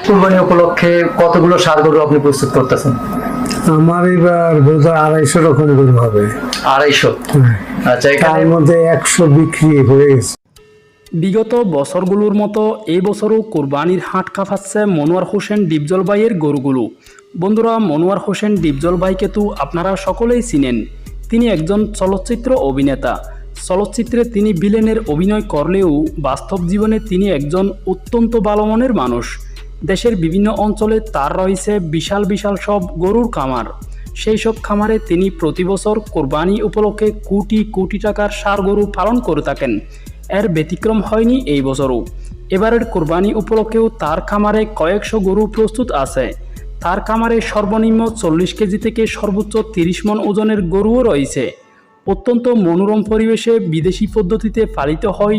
কুরবানি উপলক্ষে কতগুলো ষাঁড় গরু আপনি প্রস্তুত করতেছেন? আমার এবার বোধহয় 250 রকম গরু হবে। 250? আচ্ছা, তার এখানে মধ্যে 100 বিক্রি হয়ে গেছে। বিগত বছরগুলোর মতো এই বছরও কোরবানির হাট কাঁপাচ্ছে মনোয়ার হোসেন ডিপজল ভাইয়ের গরুগুলো। বন্ধুরা, মনোয়ার হোসেন ডিপজল ভাইকে তো আপনারা সকলেই চিনেন। তিনি একজন চলচ্চিত্র অভিনেতা। চলচ্চিত্রে তিনি ভিলেনের অভিনয় করলেও বাস্তব জীবনে তিনি একজন অত্যন্ত ভালো মনের মানুষ। দেশের বিভিন্ন অঞ্চলে তার রয়েছে বিশাল বিশাল সব গরুর খামার। সেই সব খামারে তিনি প্রতি বছর কোরবানি উপলক্ষে কোটি কোটি টাকার ষাঁড় গরু পালন করে থাকেন। এর ব্যতিক্রম হয়নি এই বছরও। এবারের কোরবানি উপলক্ষেও তার খামারে কয়েকশো গরু প্রস্তুত আছে। তার খামারে সর্বনিম্ন 40 কেজি থেকে সর্বোচ্চ 30 মণ ওজনের গরুও রয়েছে। অত্যন্ত মনোরম পরিবেশে বিদেশি পদ্ধতিতে পালিত হয়